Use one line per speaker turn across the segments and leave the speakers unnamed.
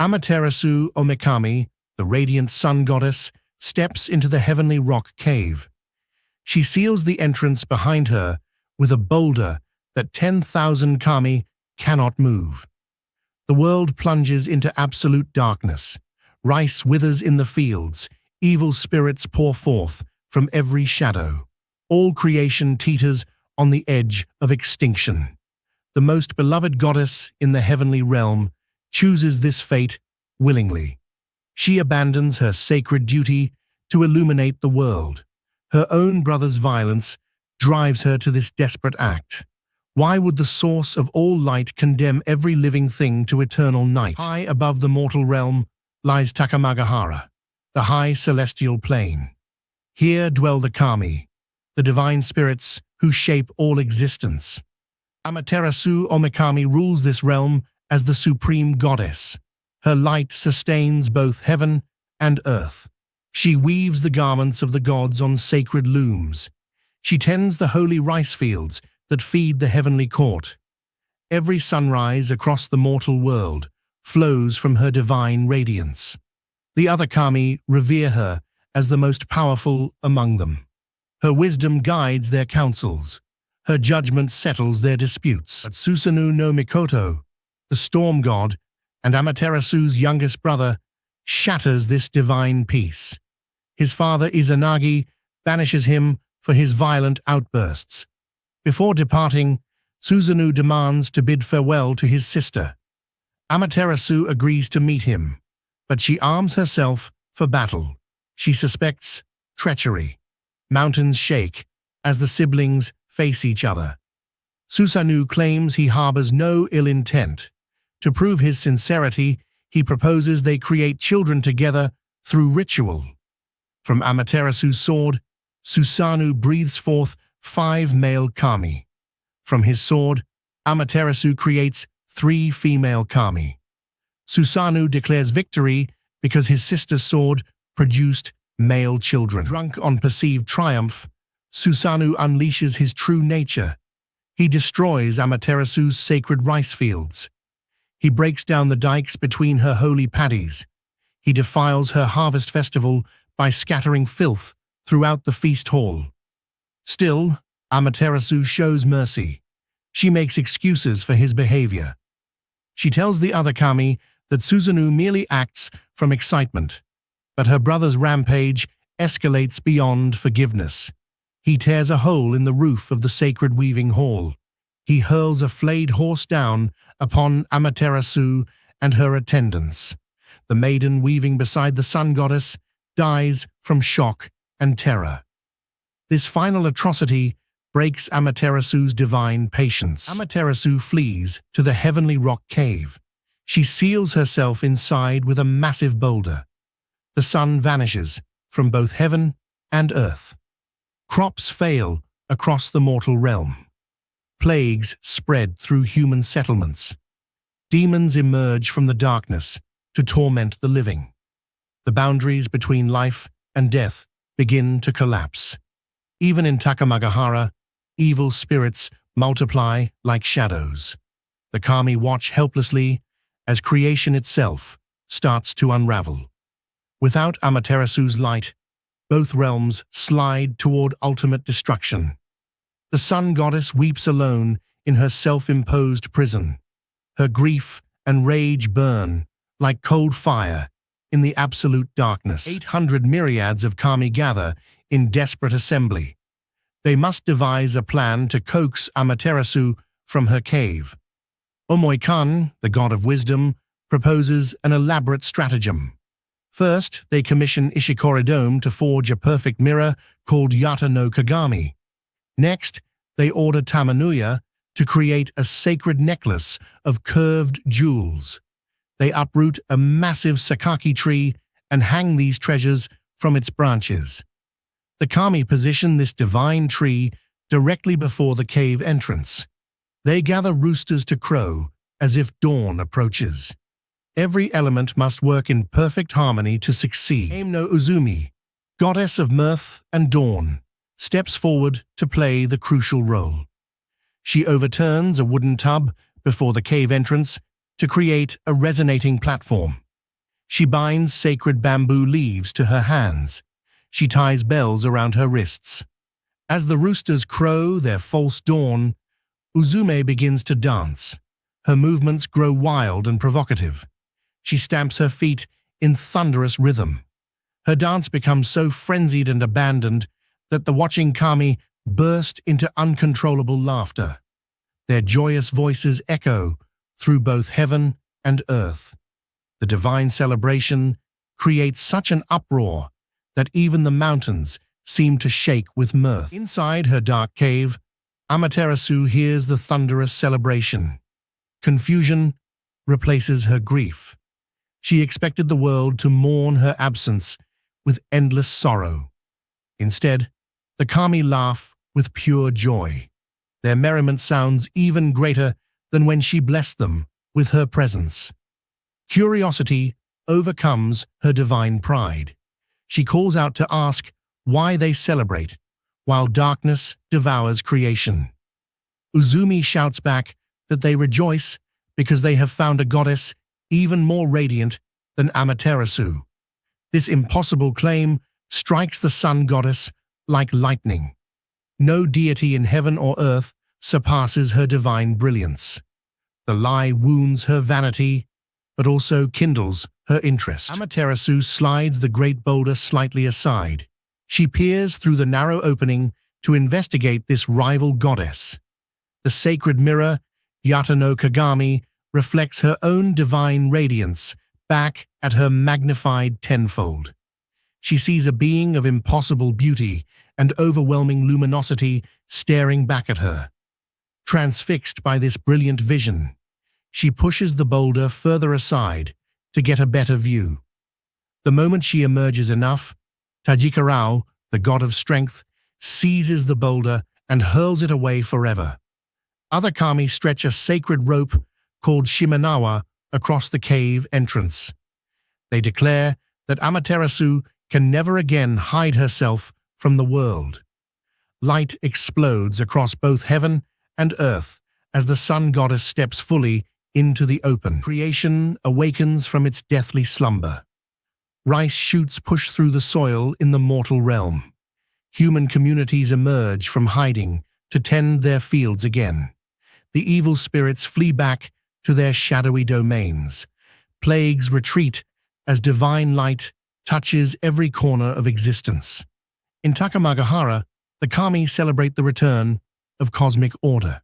Amaterasu Omikami, the radiant sun goddess, steps into the heavenly rock cave. She seals the entrance behind her with a boulder that 10,000 kami cannot move. The world plunges into absolute darkness. Rice withers in the fields. Evil spirits pour forth from every shadow. All creation teeters on the edge of extinction. The most beloved goddess in the heavenly realm chooses this fate willingly. She abandons her sacred duty to illuminate the world. Her own brother's violence drives her to this desperate act. Why would the source of all light condemn every living thing to eternal night? High above the mortal realm lies Takamagahara, the high celestial plane. Here dwell the kami, the divine spirits who shape all existence. Amaterasu Omikami rules this realm as the supreme goddess. Her light sustains both heaven and earth. She weaves the garments of the gods on sacred looms. She tends the holy rice fields that feed the heavenly court. Every sunrise across the mortal world flows from her divine radiance. The other kami revere her as the most powerful among them. Her wisdom guides their counsels. Her judgment settles their disputes. But Susanoo no Mikoto, the storm god, and Amaterasu's youngest brother, shatters this divine peace. His father Izanagi banishes him for his violent outbursts. Before departing, Susanoo demands to bid farewell to his sister. Amaterasu agrees to meet him, but she arms herself for battle. She suspects treachery. Mountains shake as the siblings face each other. Susanoo claims he harbors no ill intent. To prove his sincerity, he proposes they create children together through ritual. From Amaterasu's sword, Susanoo breathes forth 5 male kami. From his sword, Amaterasu creates 3 female kami. Susanoo declares victory because his sister's sword produced male children. Drunk on perceived triumph, Susanoo unleashes his true nature. He destroys Amaterasu's sacred rice fields. He breaks down the dikes between her holy paddies. He defiles her harvest festival by scattering filth throughout the feast hall. Still, Amaterasu shows mercy. She makes excuses for his behavior. She tells the other kami that Susanoo merely acts from excitement, but her brother's rampage escalates beyond forgiveness. He tears a hole in the roof of the sacred weaving hall. He hurls a flayed horse down upon Amaterasu and her attendants. The maiden weaving beside the sun goddess dies from shock and terror. This final atrocity breaks Amaterasu's divine patience. Amaterasu flees to the heavenly rock cave. She seals herself inside with a massive boulder. The sun vanishes from both heaven and earth. Crops fail across the mortal realm. Plagues spread through human settlements. Demons emerge from the darkness to torment the living. The boundaries between life and death begin to collapse. Even in Takamagahara, evil spirits multiply like shadows. The kami watch helplessly as creation itself starts to unravel. Without Amaterasu's light, both realms slide toward ultimate destruction. The sun goddess weeps alone in her self-imposed prison. Her grief and rage burn like cold fire in the absolute darkness. 800 myriads of kami gather in desperate assembly. They must devise a plan to coax Amaterasu from her cave. Omoikan, the god of wisdom, proposes an elaborate stratagem. First, they commission Ishikoridome to forge a perfect mirror called Yata no Kagami. Next, they order Tamanuya to create a sacred necklace of curved jewels. They uproot a massive sakaki tree and hang these treasures from its branches. The kami position this divine tree directly before the cave entrance. They gather roosters to crow as if dawn approaches. Every element must work in perfect harmony to succeed. Ame no Uzumi, goddess of mirth and dawn, steps forward to play the crucial role. She overturns a wooden tub before the cave entrance to create a resonating platform. She binds sacred bamboo leaves to her hands. She ties bells around her wrists. As the roosters crow their false dawn, Uzume begins to dance. Her movements grow wild and provocative. She stamps her feet in thunderous rhythm. Her dance becomes so frenzied and abandoned that the watching kami burst into uncontrollable laughter. Their joyous voices echo through both heaven and earth. The divine celebration creates such an uproar that even the mountains seem to shake with mirth. Inside her dark cave, Amaterasu hears the thunderous celebration. Confusion replaces her grief. She expected the world to mourn her absence with endless sorrow. Instead, the kami laugh with pure joy. Their merriment sounds even greater than when she blessed them with her presence. Curiosity overcomes her divine pride. She calls out to ask why they celebrate, while darkness devours creation. Uzumi shouts back that they rejoice because they have found a goddess even more radiant than Amaterasu. This impossible claim strikes the sun goddess like lightning. No deity in heaven or earth surpasses her divine brilliance. The lie wounds her vanity, but also kindles her interest. Amaterasu slides the great boulder slightly aside. She peers through the narrow opening to investigate this rival goddess. The sacred mirror, Yata no Kagami, reflects her own divine radiance back at her magnified tenfold. She sees a being of impossible beauty and overwhelming luminosity staring back at her. Transfixed by this brilliant vision, she pushes the boulder further aside to get a better view. The moment she emerges enough, Tajikarao, the god of strength, seizes the boulder and hurls it away forever. Other kami stretch a sacred rope called Shimenawa across the cave entrance. They declare that Amaterasu can never again hide herself from the world. Light explodes across both heaven and earth as the sun goddess steps fully into the open. Creation awakens from its deathly slumber. Rice shoots push through the soil in the mortal realm. Human communities emerge from hiding to tend their fields again. The evil spirits flee back to their shadowy domains. Plagues retreat as divine light touches every corner of existence. In Takamagahara, the kami celebrate the return of cosmic order.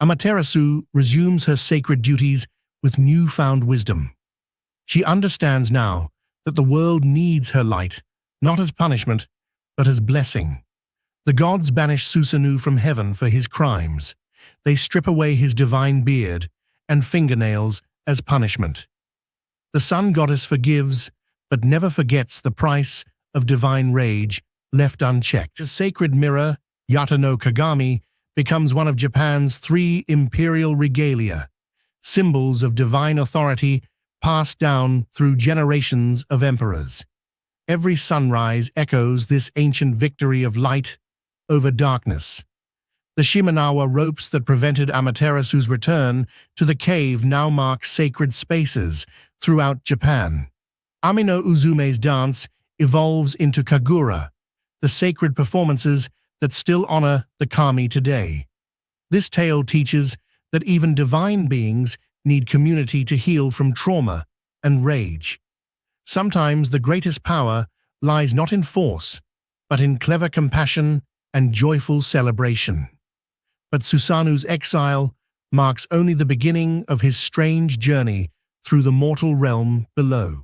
Amaterasu resumes her sacred duties with newfound wisdom. She understands now that the world needs her light, not as punishment, but as blessing. The gods banish Susanoo from heaven for his crimes. They strip away his divine beard and fingernails as punishment. The sun goddess forgives, but never forgets the price of divine rage left unchecked. The sacred mirror, Yata no Kagami, becomes one of Japan's 3 Imperial Regalia, symbols of divine authority passed down through generations of emperors. Every sunrise echoes this ancient victory of light over darkness. The Shimenawa ropes that prevented Amaterasu's return to the cave now mark sacred spaces throughout Japan. Amino Uzume's dance evolves into Kagura, the sacred performances that still honor the kami today. This tale teaches that even divine beings need community to heal from trauma and rage. Sometimes the greatest power lies not in force, but in clever compassion and joyful celebration. But Susanoo's exile marks only the beginning of his strange journey through the mortal realm below.